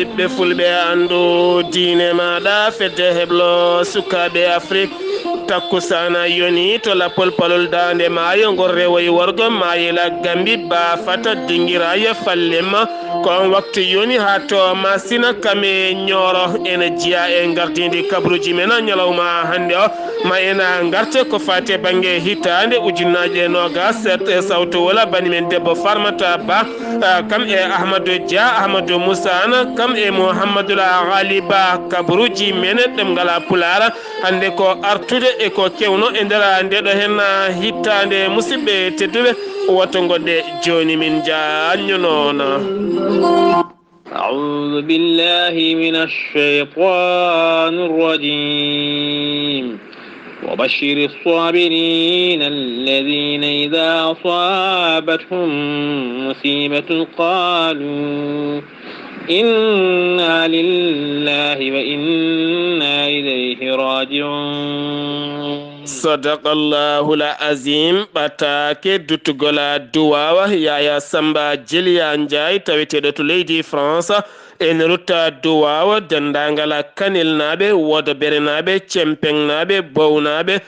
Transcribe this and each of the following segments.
ɓiɓɓe fulɓe andu diine maɗa fedde heblo sukaɓe Afrique takkusana yoni to lapol palol dande maayo ngor rewoyi worgo mayila gambi ba fata dingiraya fallema kon waktu yoni ha to masina kame ñoro ene jiya e gardidi kabruji mena ñalawma hande o ma ena garte ko fate bangue hitande ujunnaje nogas e sawto wala banimen debbo farmata ba kam e Ahmadou Dia Ahmadou Moussana kam e Mouhamadoul Ali Ba kabruji menen ɗem ngala pulara hande ko artude e ko kewno e ndera ndeɗo hen hittande musidɓe tedduɓe woto godde joni min jañu noon أعوذ بالله من الشيطان الرجيم وبشر الصابرين الذين إذا أصابتهم مصيبة قالوا إنا لله وإنا إليه راجعون صدق الله العظيم batake dutugola duwawa yaya samba jiliya njay taweteɗo to leydi France en rutta duwawa dendangala kanel naɓe wodo bere naɓe cempen naɓe bownaɓe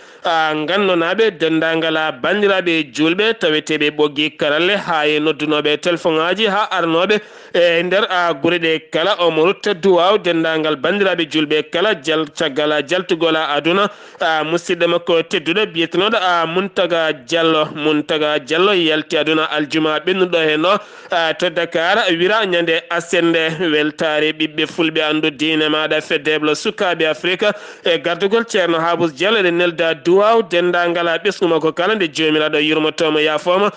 gannonaɓe dendangala bandiraɓe julɓe taweteɓe ɓoggi karalle ha e noddunoɓe téléphone aji ha arnoɓe e nder guure ɗe kala omo rutta duwaw dendagal bandiraɓe julɓe kala caggal jaltugola aduna musidɗo makko tedduɗo biyetenoɗo Muntaga Diallo yalti aduna aljuma ɓennuɗo hen no to Dakar wira ñande asende weltare ɓiɓɓe fulɓe andu diine maɗa feddeblo sukaɓe Afrique e gardugol ceerno Habous Diallo ɗe nelda duwaw dendagal ɓesguma ko kala nde jomiraɗo yurmotomo yafoma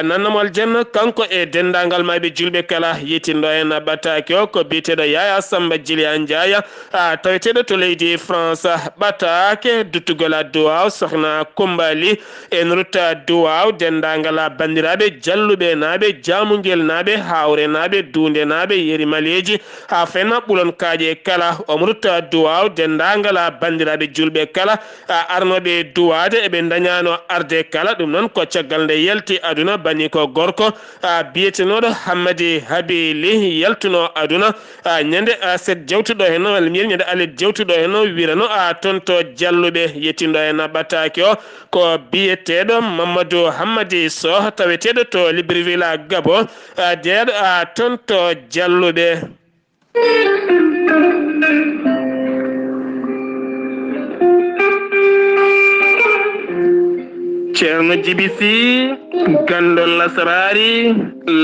nannamo aljanna kanko e dendagal maɓe julɓe kala yitinɗo hen ɓattake o ko biteɗo Yaya Samba Djilia Ndiaya taweteɗo to leydi France ɓattake duttugola duwaw sohna Kumbali en rutta duwaw dendagal bandiraɓe jalluɓe naɓe jamugel naɓe hawre naɓe dunde naɓe yeri maleji ha fenna ɓulon kaaƴe kala omo rutta duwaw dendagal bandiraɓe julɓe kala arnoɓe duwade eɓe dañano arde kala ɗum noon ko caggal nde yalti aduna bani ko gorko biyetenoɗo Hammadi Habili yaltuno aduna ñande set jewtuɗo hen walla mbiyen ñande alet jewtuɗo hen wirano toon to jalluɓe yettindo hen ɓattake o ko biyeteɗo Mamadou Hammadi Sow taweteɗo to Libreville Gabon deeɗo toon to jalluɓe ceerno Djiby Sy gandol lasarari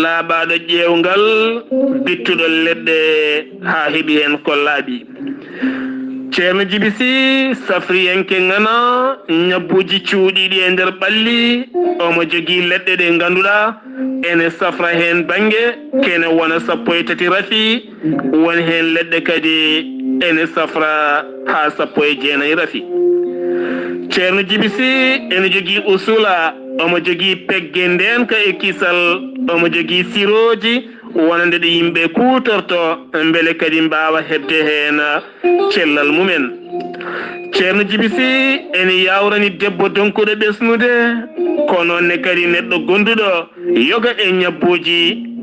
laaɓaɗo ƴewgal bittuɗo leɗɗe ha heeɓi hen ko laaɓi ceerno Djiby Sy safriyenke ngana ñabbuji cuuɗiɗi e nder ɓalli omo jogui leɗɗe ɗe ganduɗa ene safra hen banggue kene wona 13 rafi won hen leɗɗe kadi ene safra ha 19 rafi ceerno Djiby Sy ene jogui usula omo jogui pegge ndenka e kisal omo jogui siroji wonande ɗe yimɓe kutorto beele kadi mbawa hebde hen cellal mumen ceerno Djiby Sy ene yawrani debbo donkuɗo ɓesnude kono ne kadi neɗɗo gonduɗo yoga e ñabbuji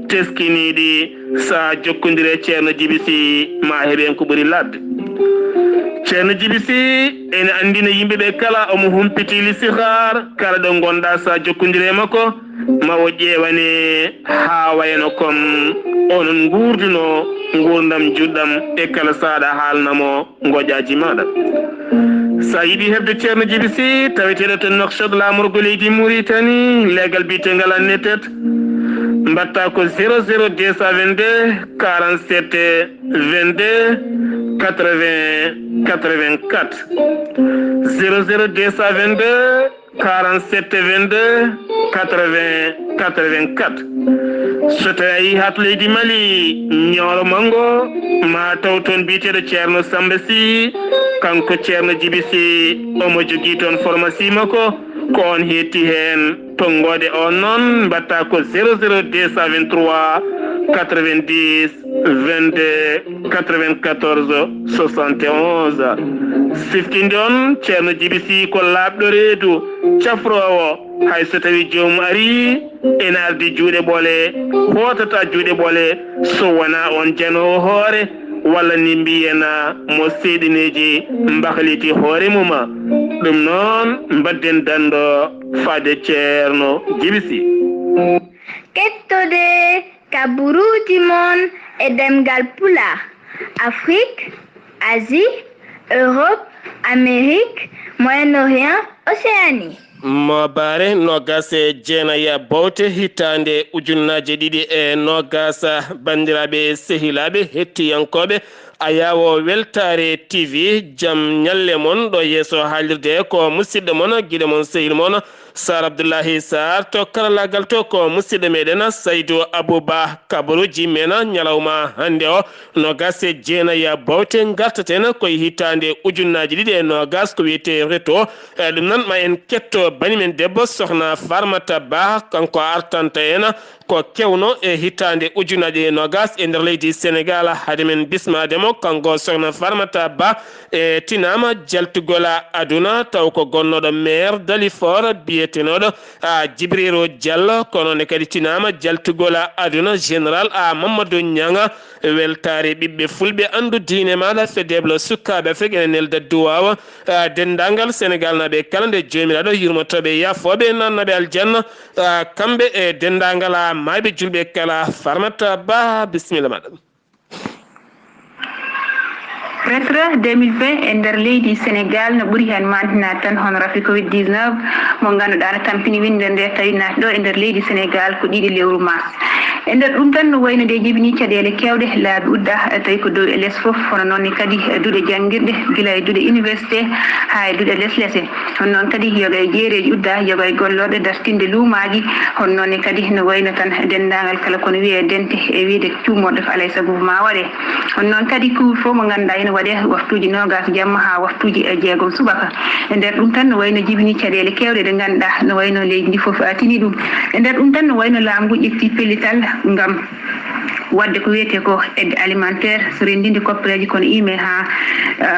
teskiniɗi sa jokkodire ceerno Djiby Sy ma heeɓen ko ɓuuri ladde ceerno Djiby Sy ene andina yimɓeɓe kala omo humpiti lisihar kala ɗo gonɗa sa jokkodire makko mawo ƴewane ha wayno comme onon gurduno gurdam juɗɗam e kala saɗa haalnamo goƴaji maɗa sa yiiɗi hebde ceerno Djiby Sy taweteɗo to Nouakchott lamorgo leydi Mauritanie legal bitegal annetet mbatta ko 00 222 47 22 80 84 00 222 47 22 80 84 so tawi ha to leydi Mali ñooro mango ma taw toon biteɗo ceerno Samba Sy kanko ceerno Djiby Sy omo jogui toon pharmacie makko ko on hetti hen tonggode on noon mbatta ko 00 223 90 22 94 71 siftinde on ceerno Djiby Sy ko laaɓɗo reedu cafrowo hay so tawi joomum ari ene ardi juuɗe ɓoole hotata juuɗe ɓoole so wona on janowo hoore walla ni mbiyena mo seeɗineji mbahliti hoore muma ɗum noon mbadden dando faade ceerno Djiby Sy kettode kaburuji mon e demgal pulaar Afrique, Asie, Europe, Amérique, Moyen-Orient, Océanie. mo bare nogase jeenaya bawte hitande ujunnaje ɗiɗi e nogasa bandiraɓe sehilaɓe hettiyankoɓe a yawo weltare TV jam nyalle mon ɗo yeeso haalirde ko musidɗo mon guiɗo mon sehil mon Sar Abdoullahi Sar to karallagal to ko musidɗo meɗen Saydou Abouba kabaruji men ñalawma hande o nogase jeenaya bawte gartaten koye hitande ujunnaje ɗiɗi e nogas ko wiyete reto ɗum nan ma en ketto bani men debbo sohna Farmata Ba kanko artanta en ko kewno e hitande ujunnaje nogas e nder leydi Sénégal hade men bismademo kanko sohna Farmata Ba e tinama jaltugola aduna taw ko gonnoɗo maire Dalifort biyetenoɗo Djibriro Diallo kono ne kadi tinama jaltugola aduna général Mamadou Nianga weltare ɓiɓɓe fulɓe andu diine maɗa fedeɓlo sukkaɓe Afrique ene nelda duwawa dendagal Sénégal naɓe kala nde jomiraɗo yurmotoɓe yafoɓe nannaɓe aljanna kamɓe e dendagal mayɓe julɓe kala Farmata Ba bisimilla maɗa Retre 2020 e nder leydi Sénégal no ɓuri hen mantinade tan hono rafi Covid 19 mo ganduɗa no tampini winde nde tawi naati ɗo e nder leydi Sénégal ko ɗiɗi lewru mars e nder ɗum tan no wayno nde jibini caɗele kewɗe laabi udda tawi ko dow e less foof hono noon kadi duuɗe jangguirɗe guila e duuɗe université ha e duuɗe less lesse hono noon kadi yoga e jeereji udda yoga e gollorɗe dartinde luumaji hono noon kadi no wayno tan dendagal kala kono wiye dente e wiide cuumorɗo ko alay saago ma waɗe hono noon kadi couvre-feu mo ganduɗa ene waɗe waftuji nogas jamma ha waftuji jeegom subaka e nder ɗum tan no wayno jibini caɗele kewɗe ɗe ganduɗa no wayno leydi ndi foof tini ɗum e nder ɗum tan no wayno laamu ngu ƴetti pellital ngam wadde ko wiyete ko aide alimentaire so rendinde koppareji kono ime ha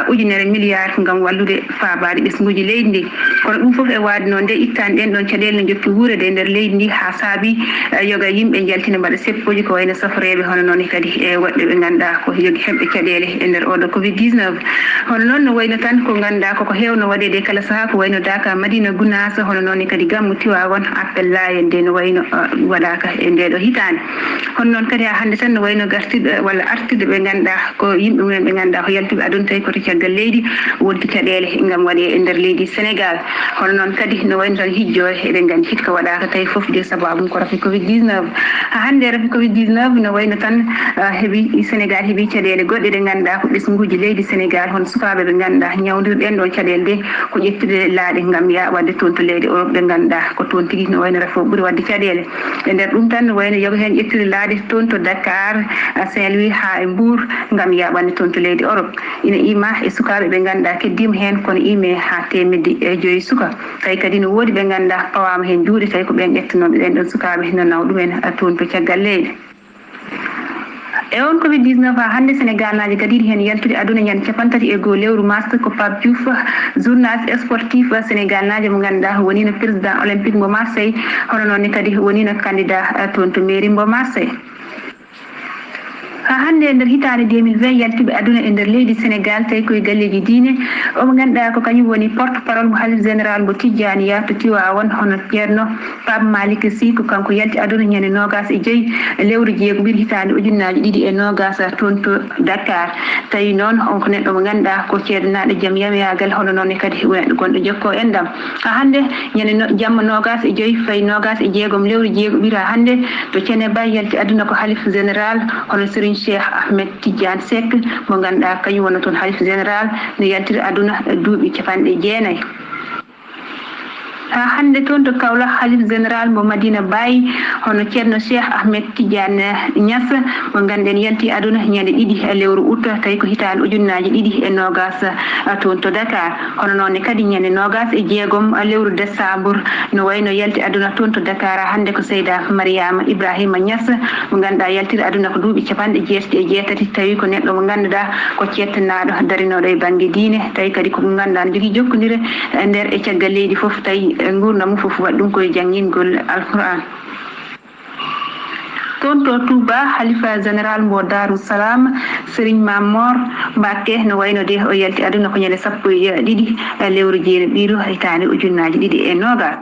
ujunere milliard ngam wallude faabaade ɓesguji leydi ndi kono ɗum foof e waade noon nde ittani ɗen ɗon caɗele no jokki wuurede e nder leydi ndi ha saabi yoga yimɓe jaltina mbaɗa seppoji ko wayno safareɓe hono noon kadi e woɗɓe ɓe ganduɗa ko yogi heɓɓe caɗele e nder oɗo Covid 19 hono noon no wayno tan ko ganduɗa koko hewno waɗede kala saaha ko wayno Daka Madina Gounass hono noon kadi Gammu Tiwawon appel layen nde no wayno waɗaka e ndeɗo hitande hono noon kadi ha hande tan no wayno gartiɗo walla artirde ɓe ganduɗa ko yimɓe mumen ɓe ganduɗa ko yaltuɓe aduna tawi koto caggal leydi wonti caɗele ngam waɗe e nder leydi Sénégal hono noon kadi no wayno tan hijjore eɗen gandi hikka waɗaka tawi foof de sababu ko rafi Covid 19 ha hande rafi Covid 19 no wayno tan heeɓi Sénégal heeɓi caɗele goɗɗe ɗe ganduɗa ko ɓesguji leydi Sénégal hono sukaɓe ɓe ganduɗa ñawdirɗen ɗon caɗele ɗe ko ƴettude laaɗe ngam ya wadde toon to leydi Europe ɓe ganduɗa ko toon tigui no wayno rafo ɓuuri wadde caɗele e nder ɗum tan no wayno yoga hen ƴettude laaɗe toon to Dakar Saint-Louis ha e Mbour ngam yaɓande toon to leydi Europe ina ima e sukaɓe ɓe ganduɗa keddima hen kono ime ha temedde joyyi suka tawi kadi no woodi ɓe ganduɗa pawama hen juuɗe tawi ko ɓen ƴettanoɓe ɗen ɗon sukaɓe no naw ɗumen toon to caggal leydi e on Covid 19 ha hande Sénégal naji kadi hen yaltude aduna ñande capantati e 1 lewru mars ko Pape Diouf journaliste sportif Sénégal naji mo ganduɗa woni no président olympique mo Marseille hono noon kadi woni no candidat toon to mairie mo Marseille ha hande e nder hitande 2020 yaltuɓe aduna e nder leydi Sénégal tawi koye galleji diine omo ganduɗa ko kañum woni porte parole mo halif général mo Tidjaniya to Tiwawon hono ceerno Pape Malick Sy ko kanko yalti aduna ñande nogas e joyyi lewru jeegom hitande ujunnaje ɗiɗi e nogas toon to Dakar tawi noon on ko neɗɗo mo ganduɗa ko ceeɗanaɗo jaam yamiyagal hono noon kadi neɗɗo gonɗo jokko endam ha hande ñande jamma nogas e joyyi fayi nogas e jeegom lewru jeegom ɓiira hande to Thiénaba yalti aduna ko halif général hono Serigne Cheikh Ahmed Tidiane Seck mo ganduɗa kañum woni toon halif général no yaltiri aduna duuɓi 90 ha hande toon to Kaolack halif général mo Madina Baye hono ceerno Cheikh Ahmed Tidiane Niass mo ganden yanti aduna ñande ɗiɗi lewru août tawi ko hitande ujunnaji ɗiɗi e nogas toon to Dakar hono noon kadi ñande nogas e jeegom lewru décembre no wayno yalti aduna toon to Dakar hande ko Seyda Mariama Ibrahima Niass mo ganduɗa yaltiri aduna ko duuɓi capanɗe jeetati e jeetati tawi ko neɗɗo mo ganduɗa ko cettanaɗo darinoɗo e banggue diine tawi kadi ko ganduɗa ne jogui jokkodire nder e caggal leydi foof tawi gurdam mum foof waɗi ɗum koye janngingol alquran toon to Touba halifa général mo Darou Salam Serigne Mamor Mbacké no wayno de o yalti aduna ko ñande 12 lewru jeeɗiɗo hitande ujunnaji ɗiɗi e nogas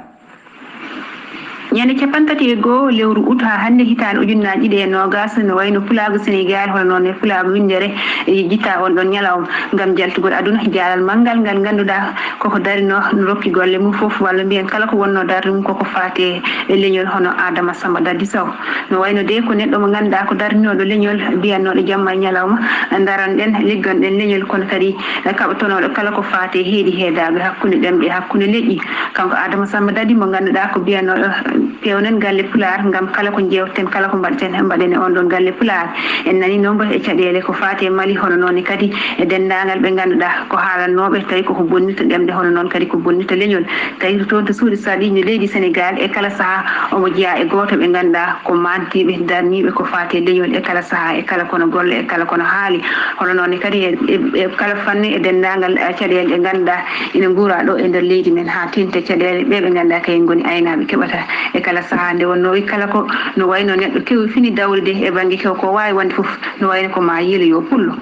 ñande capantati e goho lewru août ha hande hitande ujunnaji ɗiɗi e nogas no wayno pulago Sénégal hono noon e pulago windere jitta on ɗon ñalawma gam jaltugol aduna jaalal manggal ngal ganduɗa koko darino no rokki golle mum foof walla mbiyen kala ko wonno darde mum koko faate e leñol hono Adama Samba Daddy Sow no wayno de ko neɗɗo mo ganduɗa ko darninoɗo leñol mbiyannoɗo jamma e ñalawma daranɗen liggonɗen leñol kono kadi kaɓatonoɗo kala ko faate heeɗi heedaɓe hakkude ɗemɗe hakkude leƴƴi kanko Adama Samba Daddy mo ganduɗa ko mbiyannoɗo pewnen galle pular gam kala ko jewten kala ko mbaɗeten mbaɗen e on ɗon galle pular en nani noon e caɗele ko faate Mali hono noon kadi e dendagal ɓe ganduɗa ko haalannoɓe tawi koko bonnita ɗemde hono noon kadi ko bonnita leñol tawi toon to suuɗi saɗijo leydi Sénégal e kala saaha omo jeeya e goto ɓe ganduɗa ko mantiɓe darniɓe ko faate leñol e kala saaha e kala kono golle e kala kono haali hono noon kadi e kala fanni e dendagal caɗele ɗe ganduɗa ina guura ɗo e nder leydi men ha tinte caɗele ɓe ganduɗa kayen goni aynaɓe keɓata e kala saaha nde wonno kala ko no wayno neɗɗo kewi fini dawrude e banggue kew ko wawi wonde foof no wayno ko ma yiilo yo pullo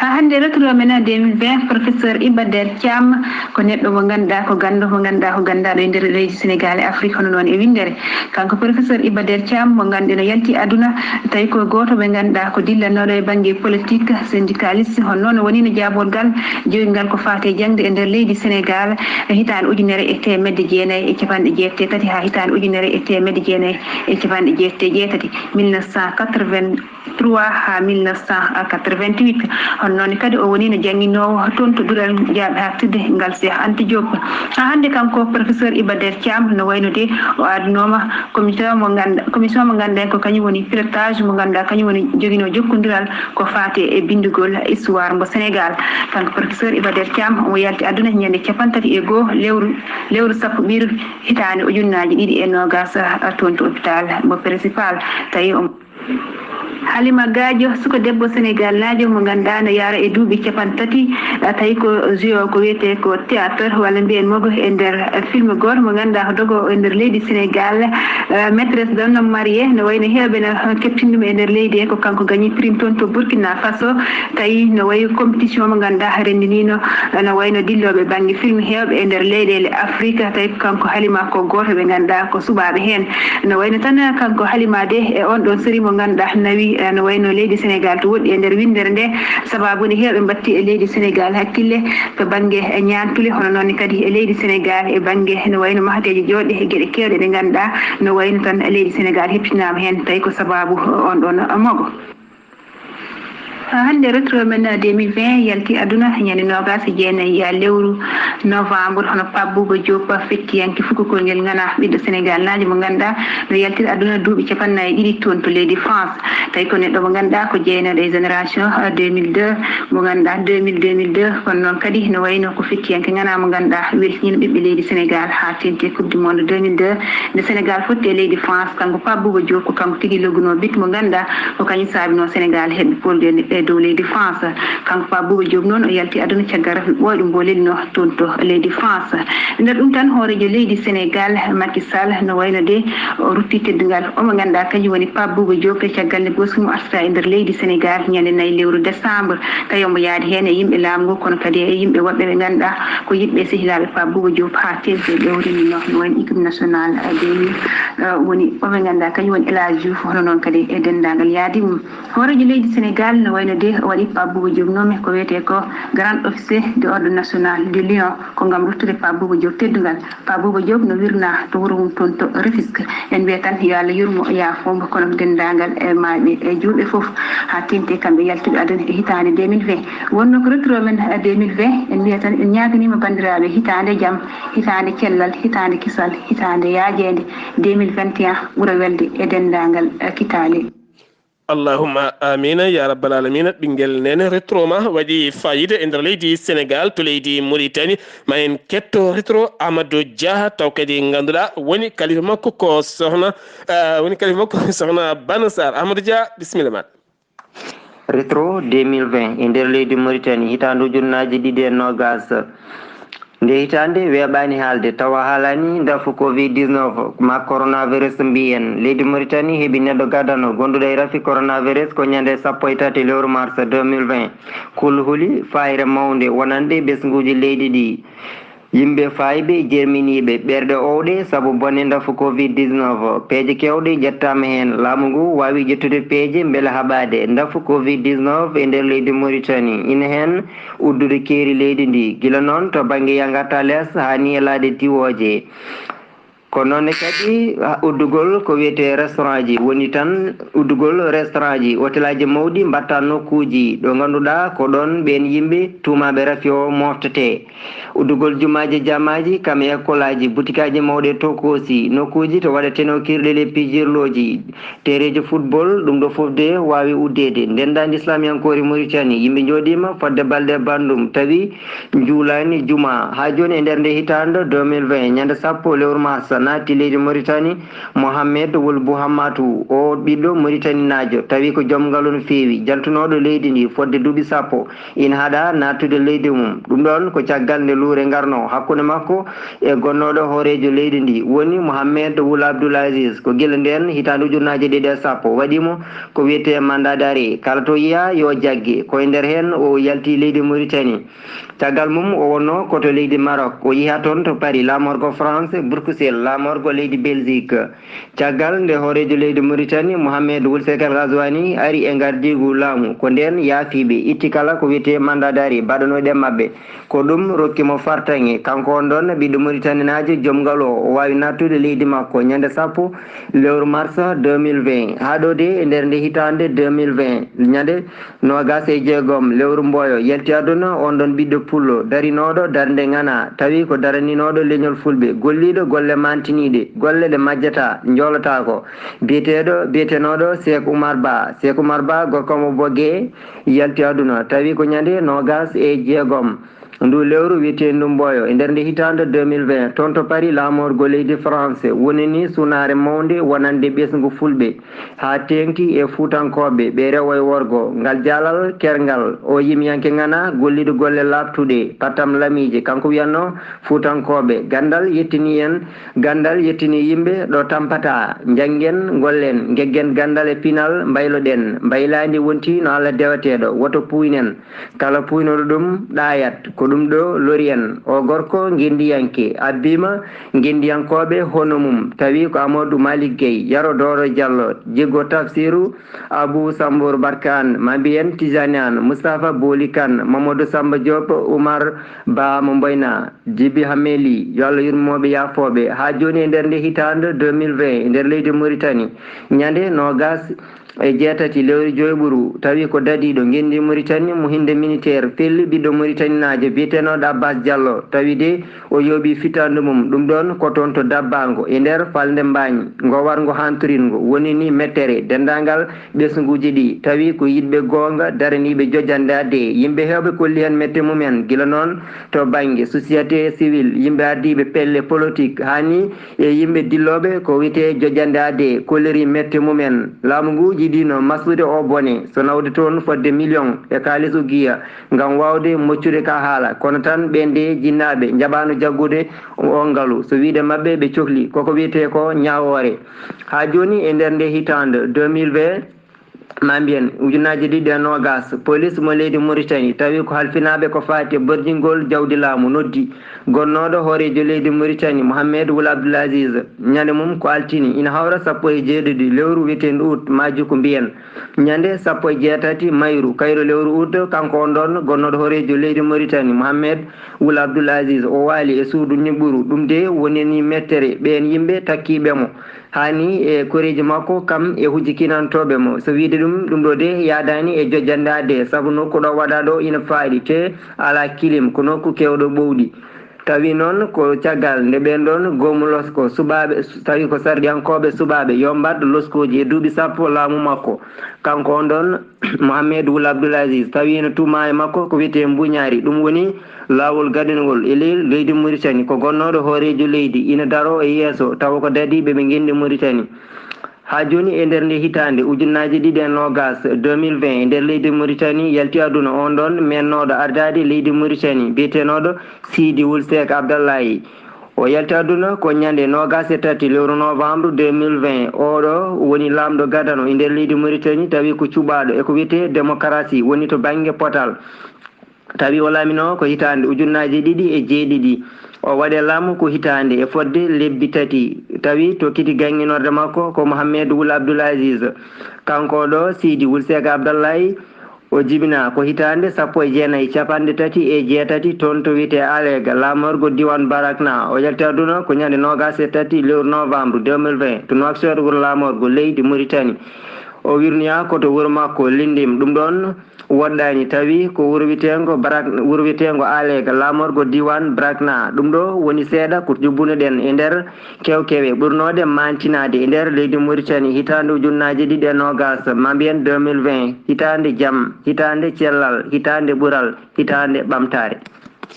ha hande retour men 2020 professeur Iba Der Thiam ko neɗɗo mo ganduɗa ko gando mo ganduɗa ko gandaɗo e nder leydi Sénégal e Afrique hono noon e windere kanko professeur Iba Der Thiam mo ganduɗa yalti aduna tawi ko goto ɓe ganduɗa ko dillannoɗo e banggue politique syndicaliste hono noon woni no jabolgal joyingal ko faate jangde e nder leydi Sénégal e hitande ujunere e temedde jeenayyi e capanɗe jeetati tati ha hitande ujunere e temedde jeenayyi e capanɗe jeetati jeetati 1983 ha 1988 hono noon kadi o woni no jangguinowo toon to dural jaaɓe hakkide ngal Cheikh Anta Diop ha hande kanko professeur Iba Der Thiam no wayno de o adunoma commission mo ganduɗa ko kañum woni pilotage mo ganduɗa kañum woni joguino jokkodiral ko faate e bindugol histoire mo Sénégal kanko professeur Iba Der Thiam omo yalti aduna ñande capantati e goho lewru sappo ɓiru hitande ujunnaji ɗiɗi e nogas toon to hôpital mo principal tawi Halima Gadio suko debbo Sénégal naajo mo ganduɗa no yaara e duuɓi capantati tawi ko jio ko wiyete ko théâtre walla mbiyen mogo e nder film goto mo ganduɗa ko dogo e nder leydi Sénégal maîtresse d'un homme marié no wayno hewɓe no kettindumi e nder leydi he ko kanko gagni prime toon to Burkina Faso tawi no wayi compétition mo ganduɗa rendinino no wayno dilloɓe banggue film hewɓe e nder leyɗele Afrique tawi ko kanko Halima ko goto ɓe ganduɗa ko suɓaɓe hen no wayno tan kanko Halima de e on ɗon série mo ganduɗa nawi no wayno leydi Sénégal to woɗɗi e nder windere nde sababude hewɓe batti e leydi Sénégal hakkille to banggue ñantule hono noon kadi e leydi Sénégal e banggue no wayno mahadeji jooɗe e gueɗe kewɗe ɗe ganduɗa no wayno tan leydi Sénégal heptinama hen tawi ko sababu on ɗon mogo hande retro men 2020 yalti aduna ñande nogas e jeenayyi lewru novembre hono Pape Bouba Diop fettiyanke fukokol ngel ngana ɓiɗɗo Sénégal naajo mo ganduɗa no yaltiri aduna duuɓi capannayyi ɗiɗi toon to leydi France tawi ko neɗɗo mo ganduɗa ko jeynoɗo e génération 2002 mo ganduɗa 2002 kono noon kadi no wayno ko fettiyanke ngana mo ganduɗa weltinino ɓiɓɓe leydi Sénégal ha tente coupe du monde 2002 nde Sénégal fotti e leydi France kanko Pape Bouba Diop ko kanko tigui logguno bit mo ganduɗa ko kañum saabino Sénégal heɓɓe polde dow leydi France kanko Pape Bouba Diop noon o yalti aduna caggal rafi ɓooyɗo mbo lelino toon to leydi France nder ɗum tan hoorejo leydi Sénégal Macky Sall no wayno de o rutti teddugal omo ganduɗa kañum woni Pape Bouba Diop caggal nde gosumo artata e nder leydi Sénégal ñande 4 lewru décembre tawi omo yaadi hen e yimɓe laamu kono kadi e yimɓe woɓɓe ɓe ganduɗa ko yiɗɓe sehilaɓe Pape Bouba Diop ha telde ɗowrinino no wayno équipe nationale dewi woni oɓe ganduɗa kañum woni El Hadji Diouf hono noon kadi e dendagal yaadi mum hoorejo leydi Sénégal no wayno de waɗi Pape Bouba Diop noon ko wiyete ko grand officier de ordre national du Lion ko ngam ruttude Pa Bouba Diop teddugal Pa Bouba Diop no wirna to wuro mum toon to Rufisque en wiya tan yo Allah yurmo yaafombo kono dendagal e maaɓe e julɓe fof ha tinte kamɓe yaltuɓe aduna e hitande 2020 wonno ko retro men 2020 en wiya tan en ñaganima bandiraɓe hitande jaam hitande cellal hitande kisal hitande yaajede 2021 ɓuura welde e dendagal kitale allahumma amina ya rabbal alamina ɓinguel nene retroma waɗi fayida e nder leydi Sénégal to leydi Mauritanie ma en ketto retro Amadou Dia taw kadi ganduɗa woni kalifa makko ko sohna Bana Sarr. Amadou Dia bisimilla ma. Retro 2020 e nder leydi Mauritanie hitande ujunnaje 2020 nde hitande weeɓani haalde tawa haalani dafu covid-19 ma coronavirus mbiyen leydi Mauritanie heeɓi neɗɗo gadano gonduɗo e rafi coronavirus ko ñande 13 lewru mars 2020 kulhuli fayre mawde wonande ɓesguji leydi ɗi yimɓe fayɓe jerminiɓe ɓerɗe owɗe saabu bone dafu covid-19 peeje kewɗe ƴettama hen laamu ngu wawi ƴettude peeje beele haɓade dafu covid-19 e nder leydi Mauritanie ina hen uddude keeri leydi ndi gila noon to banggue yangatta less ha niyelade tiwoje ko noon kadi uddugol ko wiyete restaurant ji woni tan uddugol restaurant ji hôtel aji mawɗi mbatta nokkuji ɗo ganduɗa ko ɗon ɓen yimɓe tumaɓe rafi o moftete uddugol jumaji jamaji kam école aji boutique aji mawɗe tokosi nokkuji to waɗateno kirɗele pijirloji tereji football ɗum ɗo foof de wawi uddede ndendandi islamiyankori Mauritanie yimɓe jooɗima fodde balɗe bandum tawi juulani juma ha joni e nder nde hitande 2020 ñande 10 lewru mars naati leydi Mauritanie Mohamed Wul Bouhamatou o ɓiɗɗo Mauritanie najo tawi ko joom ngaalu no feewi jaltunoɗo leydi ndi fodde duuɓi 10 ina haɗa nattude leydi mum ɗum ɗon ko caggal nde luure garno hakkude makko e gonnoɗo hoorejo leydi ndi woni Mohamed Wul Abdoulaziz ko guila nden hitande ujunnaje 2010 waɗimo ko wiyete mandat d'arrêt kala to yiya yo jaggue koye nder hen o yalti leydi Mauritanie caggal mum o wonno koto leydi Maroc o yiha toon to Paris lamorgo France Bruxelles lamorgo leydi Belgique caggal nde hoorejo leydi Mauritanie Mohamed Wul Sekal Ghazouani ari e gardigu laamu ko nden yaafiɓe itti kala ko wiyete mandat d'arrêt baɗanoɗe mabɓe ko ɗum rokkimo fartange kanko on ɗon ɓiɗɗo Mauritanie najo joom ngaalu o wawi nattude leydi makko ñande 10 lewru mars 2020 ha ɗo de e nder nde hitande 2020 ñande 26 lewru mboyo yalti aduna on ɗon ɓiɗɗo pullo darinoɗo darde ngana tawi ko daraninoɗo leñol fulɓe golliɗo golle mantiniɗe golle ɗe majjata jolotako biyetenoɗo Cheikh Oumar Ba gorkomo Bogué yalti aduna tawi ko ñande 26 ndu lewru wiyetendu mboyo e nder nde hitande 2020 toon to Paris lamorgo leydi France woni ni sunare mawde wonande ɓesgu fulɓe ha tengti e fuutankoɓe ɓe rewo e worgo ngal jaalal kergal o yimiyanke ngana golliɗo golle labtuɗe pattam lamije kanko wiyanno fuutankoɓe gandal yettini yimɓe ɗo tampata janggen gollen geggen gandal e pinal mbayloɗen mbaylandi wonti no Allah dewateɗo woto puynen kala puynoɗo ɗum ɗayat ko ɗum ɗo lori en o gorko guindiyanke abbima guindiyankoɓe hono mum tawi ko Amadou Malick Gueye Yaro Doro Diallo jiggo Tafsirou Abou Sambour Barkane Mabien Tijaniane Moustapha Boli Kane Mamadou Samba Diop Oumar Ba mo Mboyna Djibi Hameli yo Allah yurmoɓe yafoɓe ha joni e nder nde hitande 2020 e nder leydi Mauritanie ñande 27 lewru joyɓuru tawi ko dadiɗo gendi Mauritanie mo hinde militaire pelli ɓiɗɗo Mauritanie najo biyetenoɗo Abbas Diallo tawi de o yooɓi fitandu mum ɗum ɗon ko toon to Dabbango e nder falde Mbagne gowargo hantoringo woni ni mettere dendagal ɓesguji ɗi tawi ko yiɗɓe gonga daraniɓe jojande adde yimɓe hewɓe kolli hen mette mumen gila noon to banggue société civile yimɓe ardiɓe pelle politique hani e yimɓe dilloɓe ko wiyete jojande adde kolliri mette mumen laamu ngu jiɗino masude o bone so nawde toon fodde million e kalisu guiya ngam wawde moccude ka haala kono tan ɓende jinnaɓe jaɓano jaggude o ngaalu so wiide mabɓe ɓe cohli koko wiyete ko ñawore ha joni e nder nde hitande 2020 mambiyen ujunnaji ɗiɗi e nogas police mo leydi Mauritanie tawi ko halfinaɓe ko fati borjingol jawdi laamu noddi gonnoɗo hoorejo leydi Mauritanie Mohamed Ould Abdoul Aziz ñande mum ko altini ina hawra 17 lewru wiyetendu août majju ko mbiyen ñande 17 mayru kayro lewru août kanko on ɗon gonnoɗo hoorejo leydi Mauritanie Mohamed Ould Abdoul Aziz o waali e suudu ñiɓɓuru ɗum de wonini mettere ɓen yimɓe takkiɓemo hani e koreji makko kam e hujjikinantoɓe mo so wiide ɗum ɗo de yadani e jojjandade saabu nokku ɗo waɗa ɗo ina faaɗi te ala kilim ko nokku kewɗo ɓowɗi tawi noon ko caggal nde ɓen ɗon goomu losko suɓaɓe tawi ko sardiyankoɓe suɓaɓe yo mbaɗ loskoji e duuɓi sappo laamu makko kanko on ɗon Mohamed Ould Abdoul Aziz tawi no tuma e makko ko wiyete mbuñaari ɗum woni laawol gaɗingol e leydi Mauritanie ko gonnoɗo hoorejo leydi ina daro e yeeso tawa ko dadiɓe ɓe genddi Mauritanie ha joni e nder nde hitande ujunnaji ɗiɗi e nogas 2020 e nder leydi Mauritanie yalti aduna on ɗon mennoɗo ardade leydi Mauritanie biyetenoɗo Sidi Ould Seck Abdallahi o yalti aduna ko ñande 23 lewru novembre 2020 oɗo woni lamɗo gadano e nder leydi Mauritanie tawi ko cuɓaɗo eko wiyete démocratie woni to banggue potal tawi o laamino ko hitande ujunnaji ɗiɗi e jeeɗiɗi o waɗe laamu ko hitande e fodde lebbi tati tawi to kiti ganginorde makko ko Mohamed Ould Abdoul Aziz kanko ɗo Sidi Ould Seck Abdallahi o jibina ko hitande 1938 toon to wiyete Alega lamorgo diwan Barakna o yalti aduna ko ñande 23 lewru novembre 2020 to Nouakchott wuro lamorgo leydi Mauritanie o wirniya koto wuro makko lindim ɗum ɗon woɗɗani tawi ko wuro witeego Alega lamorgo diwan Brakna ɗum ɗo woni seeɗa ko jubbunoɗen e nder kewkewe ɓurnode mantinade e nder leydi Mauritanie hitande ujunnaji ɗiɗi e nogas mambiyen 2020 hitande jaam hitande cellal hitande ɓuural hitande ɓamtare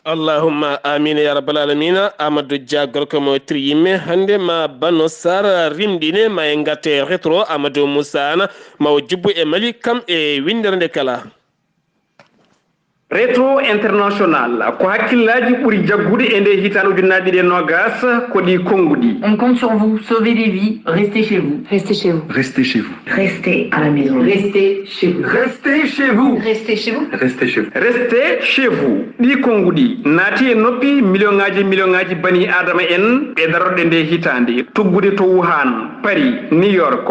allahumma amina ya rabbal alamina Amadou Dia gorko mo tri yimme hande ma Bano Sar rimɗine ma en gatte rétro Amadou Moussa Ana ma o jubbu e Mali kam e windere nde kala Rétro international ko hakkillaji ɓuri jaggude e nde hitande ujunnaji ɗiɗi e nogas ko ɗi konngudi. On compte sur vous, sauvez des vies, restez chez vous. Restez chez vous. Restez chez vous. Restez à la maison. Restez chez vous. Restez chez vous. Restez chez vous. Restez chez vous. Restez chez vous. ɗi konngudi naati e noppi million ngaji bani adama en ɓe darorɗe nde hitande tuggude to Wuhan, Paris, New York.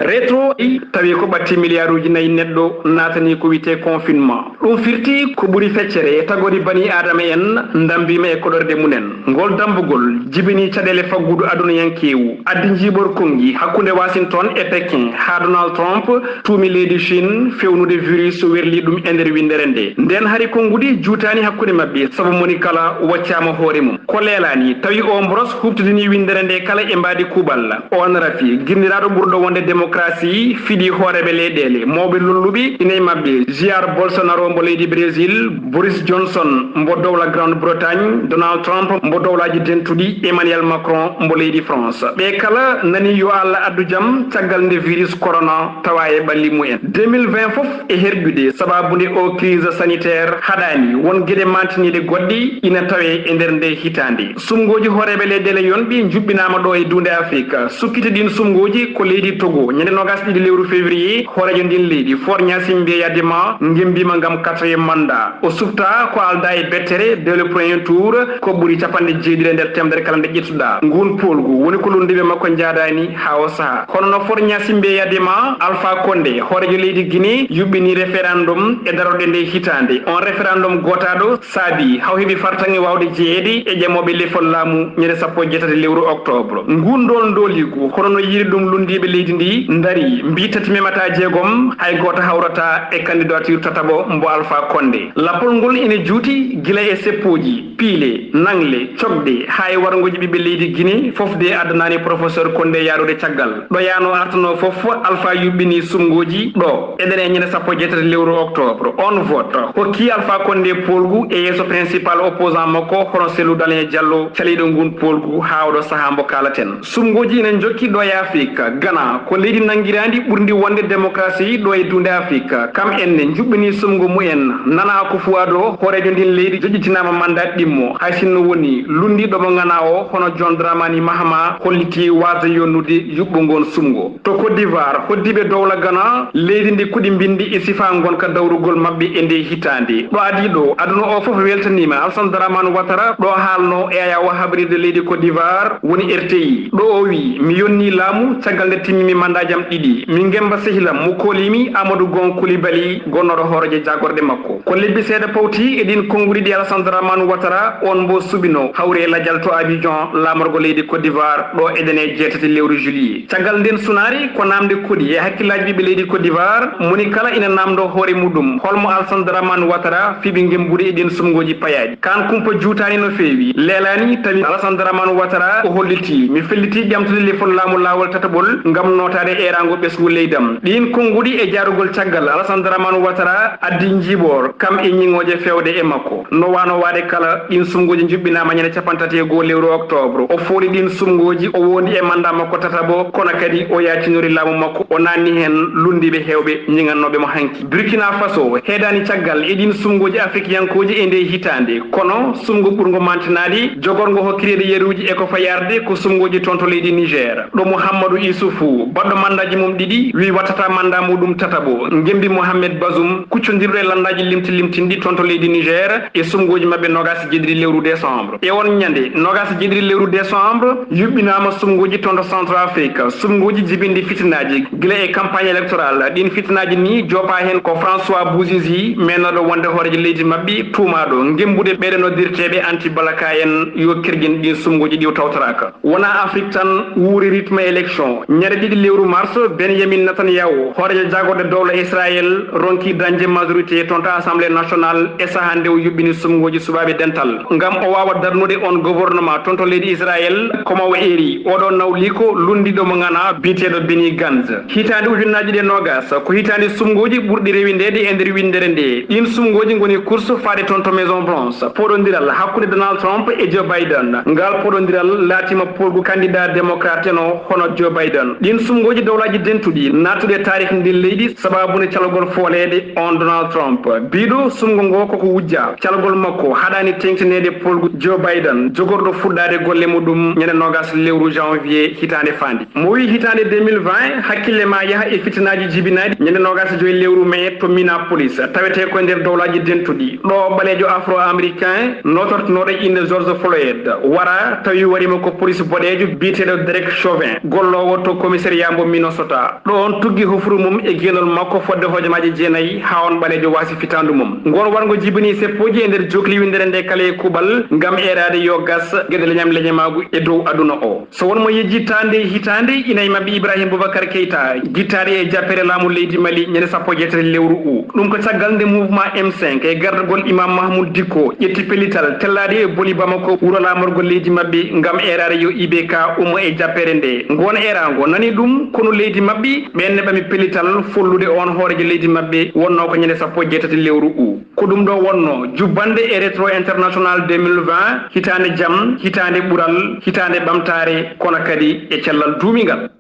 Rétro tawi ko ɓatti milliarduji 4 neɗɗo natani ko wiyete confinement ɗum firti ko ɓuri feccere e tagori bani adama en dambima e koɗorde munen ngol dambugol jibini caɗele faggudu adunayankewu addi jiɓor kongi hakkude Washington e Pékin ha Donald Trump tuumi leydi Chine fewnude virus werli ɗum e nder windere nde nden hari konngudi juutani hakkude mabɓe saabu moni kala waccama hoore mum ko leelani tawi o mboros huftidini windere nde kala e mbadi kuuɓal on rafi guirniraɗo ɓurɗo wonde démocratie fiɗi hooreɓe leyɗele mawɓe lulluɓe ine mabɓe Jair Bolsonaro mbo leydi Brésil Boris Johnson mbo dowla Grande Bretagne Donald Trump mbo dowlaji dentuɗi Emmanuel Macron mbo leydi France ɓe kala nani yo Allah addu jaam caggal nde virus corona tawa e ɓalli mumen 2020 foof e herɓude sababude o crise sanitaire haɗani won gueɗe mantiniɗe goɗɗi ina tawe e nder nde hitande sumgoji hooreɓe leyɗele yonɓe juɓɓinama ɗo e dunde Afrique sukkite ɗin sumgoji ko leydi Togo ñande 22 lewru février hoorejo ndin leydi For Gnassingbé Yadima gembima gam 4e mandat o sufta ko alda e bettere dès le premier tour ko ɓuuri 70 nder temdere kala nde ƴettuɗa ngun polgu woni ko lundiɓe makko jaadani ha o saaha kono no For Gnassingbé Yadima Alpha Condé hoorejo leydi Guinée yuɓɓini référendum e darorde nde hitande on référendum gotaɗo saabi haw heeɓi fartange wawde jeeyede e ƴemoɓe lefol laamu ñande 17 lewru octobre ngun ɗon doligu hono no yiiri ɗum lundiɓe leydi ndi dari mbi tati memata jeegom hay goto hawrata e candidature tataɓo mbo Alpha Condé lapol ngol ine juuti gila e seppoji piile nangle cogde ha e wargoji ɓiɓɓe leydi Guinée foof de addanani professeur Condé yarude caggal ɗo yano artano foof Alpha yuɓɓini sumgoji ɗo eɗen e ñande 17 lewru octobre on vote hokki Alpha Condé polgu e yeeso principal opposant makko hono Cellou Dalein Diallo caliɗo ngun polgu ha oɗo saaha mbo kalaten sumgoji ine jokki ɗo e Afrique Ghana ko leydi leydi nangirandi ɓurdi wonde démocratie ɗo e dunde afrique kam enne juɓɓini sumgo mumen nana ko fuwado horejo ndin leydi joƴƴitinama mandat ɗimmo hay sinno woni lundiɗomo ngana o hono John Dramani Mahama holliti wasde yonnude juɓɓo ngon sumgo to Côte d'Ivoire hoddiɓe dowla Ghana leydi ndi kuɗi bindi e sifa gonka dawrugol mabɓe e nde hitande ɗo adi ɗo aduna o foof weltanima Alassane Dramane Ouattara ɗo haalno e aya habride leydi Côte d'Ivoire woni RTI ɗo o wi mi yonni laamu caggal nde timmimi mandajam ɗiɗi min gemba sehilam mo kolimi Amadou Gon Coulibaly gonnoɗo hooroje jagorɗe makko ko lebbi seeɗa pawti eɗin konnguri ɗi Alassane Dramane Ouattara on mbo suɓino hawre ladial to Abidjan lamorgo leydi Côte d'Ivoire ɗo eɗen e jeetati lewru juillet caggal nden sunari ko namde koɗi e hakkillaji ɓiɓe leydi Côte d'Ivoire moni kala ina namdo hoore muɗum holmo Alassane Dramane Ouattara fiɓe gembude eɗin sumgoji payaji kan kumpa juutani no feewi leelani tawi Alassane Dramane Ouattara o holliti mi felliti ƴamtude lefol laamu lawol tataɓol ngam notade erago ɓesgu leydam ɗin konngudi e jarugol caggal Alassane Dramane Ouattara addi jiibor kam e ñiŋoje fewde e makko no wano wade kala ɗin sumgoji juɓɓinama ñande 31 lewru octobre o fooli ɗin sumgoji o wondi e manda makko tataɓo kono kadi o yacinori laamu makko o nanni hen lundiɓe hewɓe ñiŋannoɓe mo hanki Burkina Faso heedani caggal e ɗin sumgoji africayankoji e nde hitande kono sumgo ɓurgo mantinadi jogorgo hokkirede yeruji e ko fayarde ko sumgoji toon to leydi Niger ɗo Mouhamadou Issoufou baɗɗo mandaji mum ɗiɗi wi wattata manda muɗum tataɓo gembi Mohamed Bazoum kuccodirɗo e landaji limtinɗi toon to leydi Niger e sumgoji mabɓe nogas jeɗiɗi lewru décembre e on ñande nogas jeɗiɗi lewru décembre yuɓɓinama sumgoji toon to Centrafrique sumgoji jibinde fitinaji guila e campagne électorale ɗin fitinaji ni jopa hen ko François Bouzizi mennoɗo wonde hooreje leydi mabɓe tuumaɗo gembude ɓeɗe noddirteɓe anti balaka en yo kirguin ɗin sumgoji ɗi tawtoraka wona Afrique tan wuuri rythme élection ñande ɗiɗi lewru mars Benjamin Netanyahu hooreje jagorde dowla Israël ronki dañde majorité toon to assemblée nationale e saaha nde o yuɓɓini sumgoji suɓaɓe dental ngam o wawa darnude on gouvernement toon to leydi Israël komo o eri oɗo nawli ko lundiɗo mo gana biteɗo Benny Gantz hitande ujunnaji ɗe nogas ko hitande sumgoji ɓurɗi rewindede e nder windere nde ɗin sumgoji goni course faade toon to Maison Blanche poɗodiral hakkude Donald Trump e Joe Biden ngal poɗodiral laatima polgu candidat démocrate no hono Joe Biden ɗin sumgoji dowlaji dentuɗi nattude tarih ndin leydi sababude calogol folede on Donald Trump biɗo sumgo ngo koko wujja calogol makko haɗani tengtinede polgu Joe Biden jogorɗo fuɗɗade golle muɗum ñande nogas lewru janvier hitande fandi mo wi hitande 2020 hakkille ma yaaha e fitinaji jibinaɗi ñande nogas joyi lewru mai to Minneapolis tawete ko nder dowlaji dentuɗi ɗo ɓalejo afro américain notortonoɗo inde George Floyd wara tawi warima ko police boɗejo biteɗo Derek Chauvin gollowo to commissariat mbo Minnesota ɗo on tuggi hofru mum e guenol makko fodde hojomaji jeenayyi ha on ɓalejo wasi fitandu mum ngon wargo jibini seppoji e nder jokli windere nde kala e kuuɓal ngam erade yo gas gueɗe leñamagu e dow aduna o so wonmo yejjittande hitande inayi mabɓe Ibrahima Boubacar Keita guittade e jappere laamu leydi Mali ñande 17 lewru u ɗum ko caggal nde mouvement M5 e gardagol Imam Mahmoud Dicko ƴetti pellital tellade e boli Bamako wuro lamorgol leydi mabɓe ngam erade yo IBK ummo e jappere nde ngon erago nani ɗum kono leydi mabɓe ɓenne ɓami pellital follude on hooreje leydi mabɓe wonno ko ñande 17 lewru u ko ɗum ɗo wonno jubbande e rétro international 2020 hitande jaam hitande ɓuural hitande ɓamtare kono kadi e cellal duumigal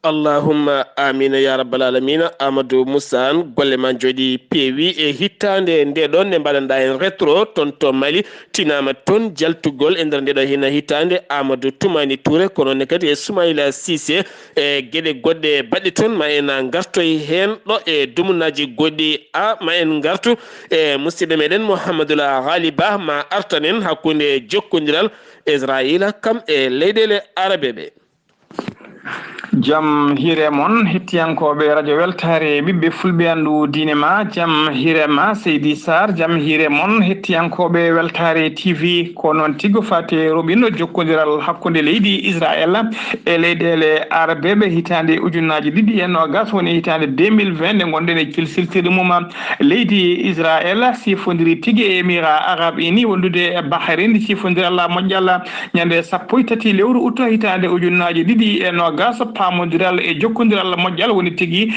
Allahumma amina ya rabbal alamina. Amadou Moussa golle man jodi peewi e hittande nde ɗon nde mbaɗanɗa en rétro toon to Mali tinama toon jaltugol e nder nde ɗo hina hittande Amadou Toumani Touré kono ne kadi e Soumaïla Cissé e gueɗe goɗɗe baɗɗe toon ma en gartoy hen ɗo e dumunaji goɗɗi ma en gartu e musidɗo meɗen Mouhamadoula Ghali Ba ma artanen hakkude jokkodiral Israila kam e leyɗele arabe ɓe. Jam hire mon hettiyankoɓe radio weltare ɓiɓɓe fulɓe andu diine ma jam hirema Seydi Sarr jam hire mon hettiyankoɓe weltare TV ko noon tiggo fate roɓino jokkodiral hakkude leydi Israel e leyɗele arabeɓe hitande ujunnaji ɗiɗi e nogas woni hitande 2020 nde gonɗen e cilsiltirde mum leydi Israel sifodiri tigui e Émirats Arabes Unis wondude e Bahrain sifodiral moƴƴal ñande 13 lewru août hitande ujunnaji ɗiɗi e nogas nogas pamodiral e jokkodiral moƴƴal woni tigui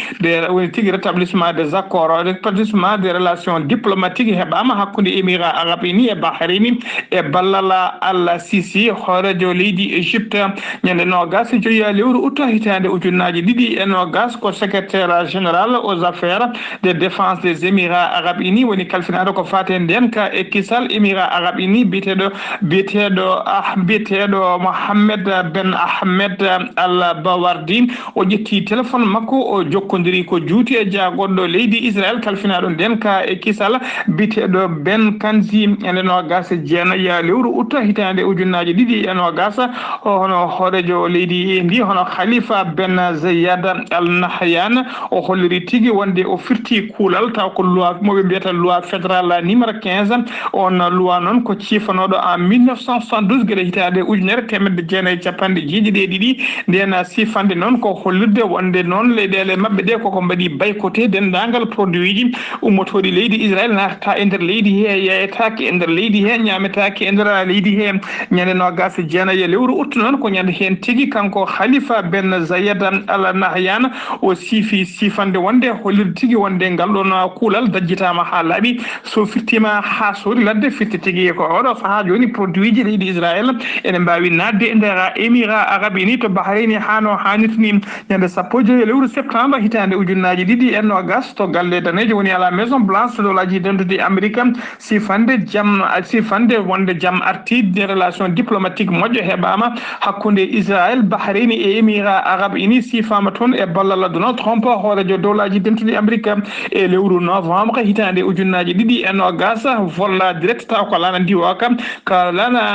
rétablissement des accords rétablissement des relations diplomatiques heɓama hakkude émirat arabe unis e bahreini e ballal al sisi hoorejo leydi égypte ñande nogas joyiya lewru août hitande ujunnaji ɗiɗi e nogas ko secrétaire général aux affaires de défense des émirats arabes unis woni kalfinaɗo ko fate nden ka e kisal émirats arabes unis biyeteɗo mohammed ben ahmed al bawardi o ƴetti téléphone makko o jokkodiri ko juuti e jagoɗɗo leydi israël kalfinaɗo nden ka e kisal biyeteɗo ben kanzi ene nogas jeenaya lewru août hitande ujunnaji ɗiɗi e nogas hono hoorejo leydi ndi hono khalifa ben zayad al nahyan o holliri tigui wonde o firti kuulal taw ko loi moɓe mbiyata loi fédéral numéro 15 on loi noon ko ciifanoɗo en 1972 gueɗe hitande ujunere temedde jeenayyi capanɗe jeeɗiɗi e ɗiɗi nden sifande noon ko hollirde wonde noon leyɗele mabɓe ɗe koko mbaɗi baycoté dendagal produit ji ummotoɗi leydi israël natata e nder leydi he yeyetake e nder leydi he ñametake e nder leydi he ñande nogas jeenayyi lewru août noon ko ñande hen tigui kanko khalifa ben zayed al nahyan o siifi sifande wonde hollirde tigui wonde ngal ɗon kuulal dajjitama ha laaɓi so firtima ha sori ladde firti tigui ko oɗo saaha joni produit ji leydi israël ene mbawi nadde e nder émirat arabe unis to bahrayni hano hannirtini ñande sappo e joyi lewru septembre hitande ujunnaji ɗiɗi e nogas to galle danejo woni à la maison blanche dolaji dendude amérique sifande wonde jaam arti des relations diplomatique moƴƴo heɓama hakkude israël bahrayni e émirat arabe unis sifama toon e ballal Donald Trump hoorejo dowlaji dentude amérique e lewru novembre hitande ujunnaji ɗiɗi e nogas volla direct taw ko lana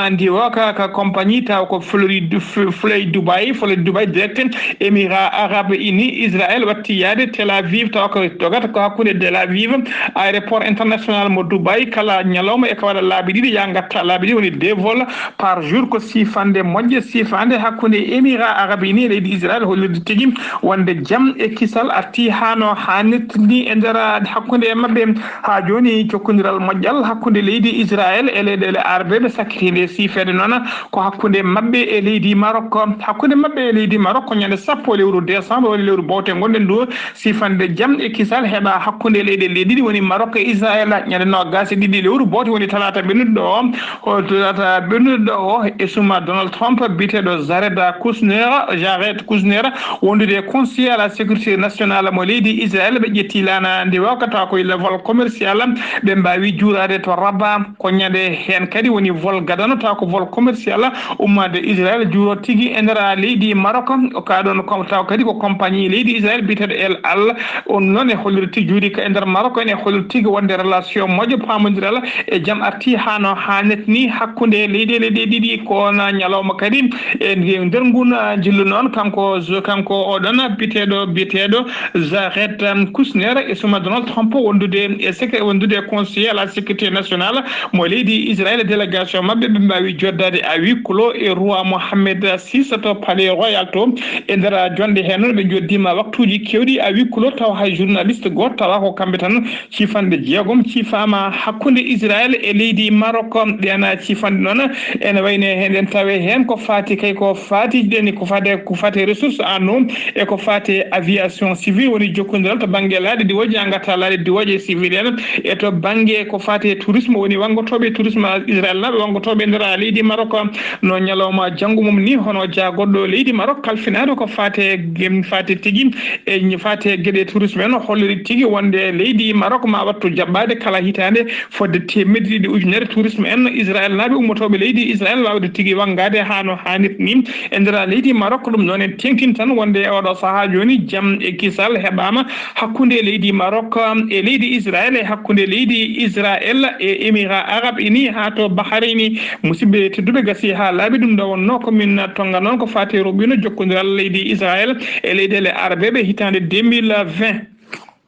ndiwo ka compagnie taw ko Fly Dubai direct émirat arabe unis israël watti yaade Tel Aviv taw ko dogata ko hakkude Tel Aviv aéroport international mo Dubai kala ñalawma e ko waɗa laabi ɗiɗi ya gatta laabi ɗiɗi woni 2 vols par jour ko sifande moƴƴe sifande hakkude émirat arabe unis e leydi israël hollirde tigui wonde jaam e kisal arti hano hannirtini e nder hakkude e mabɓe ha joni jokkodiral moƴƴal hakkude leydi israël e leyɗele arbeɓe sakkitinde sifede noon ko hakkude mabɓe e leydi maroc ko ñande sappo lewru décembre woni lewru bawte gonɗen ɗo sifande jaam e kisal heeɓa hakkude leyɗele ɗiɗi woni maroc e israël ñande nogas e ɗiɗi lewru bawte woni talata ɓennuɗo o e suma Donald Trump biteɗo Jared Kushner wondude conseiller à la sécurité nationale mo leydi israël ɓe ƴetti lana nde wakata koye vol commercial ɓe mbawi juurade to Rabat ko ñande hen kadi woni vol gadano taw ko vol commercial ummade israël juuro tigui e nder leydi maroc kaɗon taw kadi ko compagnie leydi israël biteɗo El Al on noon e holliri tigui juuri ka e nder maroc ene holliri tigui wonde relation moƴƴo pamodiral e jaam arti hano hannete ni hakkude leyɗele ɗe ɗiɗi kona ñalawma kadi e nder ngun jillu noon kanko oɗon biyeteɗo Jared Kushner e suma Donald Trump wondude conseiller à la sécurité nationale mo leydi israël délégation mabɓe ɓe mbawi joddade à huis clos e roi Mohammed VI to palais royal to e nder jonde hen noon ɓe joddima waktuji kewɗi à huis clos taw hay journaliste goto tawa ko kamɓe tan cifande jeegom cifama hakkude israël e leydi maroc ɗena cifande noon ene wayne heɗen tawe hen ko fati ɗeni ko fati ressource en eau e ko fati aviation civile woni jokkodiral to banggue laaɗe diwoji en gatta laaɗe diwoji civil en e to banggue ko fati tourisme woni wangotoɓe tourisme israël naɓe wangotoɓe nder leydi maroc no ñalawma janggo mum ni hono jagoɗɗo leydi maroc kalfinaɗo ko fati tigui e fati gueɗe tourisme en holliri tigui wonde leydi maroc ma wattu jaɓɓade kala hitande fodde temedde ɗiɗi ujunere tourisme en israël naɓe ummotoɓe leydi israël wawde tigui waggade hano hannirta ni e nder leydi maroc ɗum noon en tengtin tan wonde oɗo saaha joni jaam e kisal heɓama hakkude leydi maroc e leydi israël e hakkude leydi israël e émirat arabe unis ha to bahrayni musidɓe tedduɓe gasi ha laaɓi ɗum ɗo wonno komin tonga noon ko fati roɓino jokkodiral leydi israël e leyɗele arabeɓe hitande 2020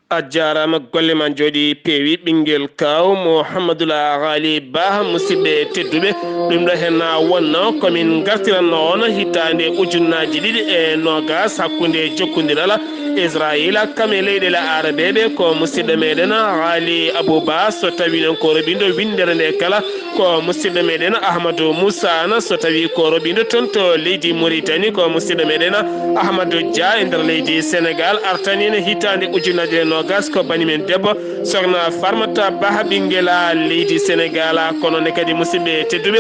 a jarama golle ma jooɗi peewi ɓinguel kaw Mouhamadoula Ghali Ba musidɓe tedduɓe ɗum ɗo hen wonno komin gartiranno on hitande ujunnaji ɗiɗi e nogas hakkude jokkodiral israila kame leyɗele arabeɓe ko musidɗo meɗen ali abouba so tawi non ko roɓindo windere nde kala ko musidɗo meɗen ahmadou moussa ana so tawi ko roɓindo toon to leydi mauritanie ko musidɗo meɗen ahmadou dia e nder leydi sénégal artanino hitande ujunnaje nogas ko banimen debbo sokhna farmata baha ɓinguela leydi sénégal kono ne kadi musidɓe tedduɓe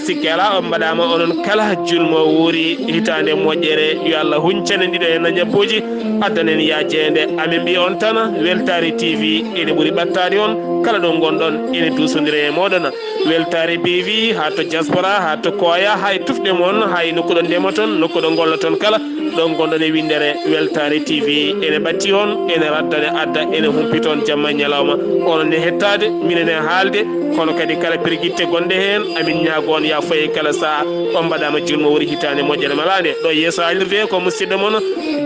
sikki ala o mbaɗama onon kala julmo wuuri hitande moƴƴere yo allah huncane ɗiɗo e nañabboji addanen yajede amin mbi on tan weltare tv ene ɓuuri ɓattade on kala ɗo gonɗon ene dusodira e moɗon weltare tv ha to diaspora ha to koya hay tufɗe moon hay nokkuɗo ndema toon nokkuɗo golla toon kala ɗo gonɗon e windere weltare tv ene ɓatti on ene raddane adda ene humpi toon jamma ñalawma onon ne hettade minen e haalde kono kadi kala pirguitte gonɗe hen amin ñaago on ya faye kala saaha on mbaɗama julmo wori hitande moƴƴere malade ɗo yeeso halirde ko musidɗo moon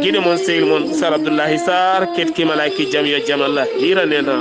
guine moon sehil moon sar abdoullahi sar ketkimalaki jaam yo jaam Allah hiranena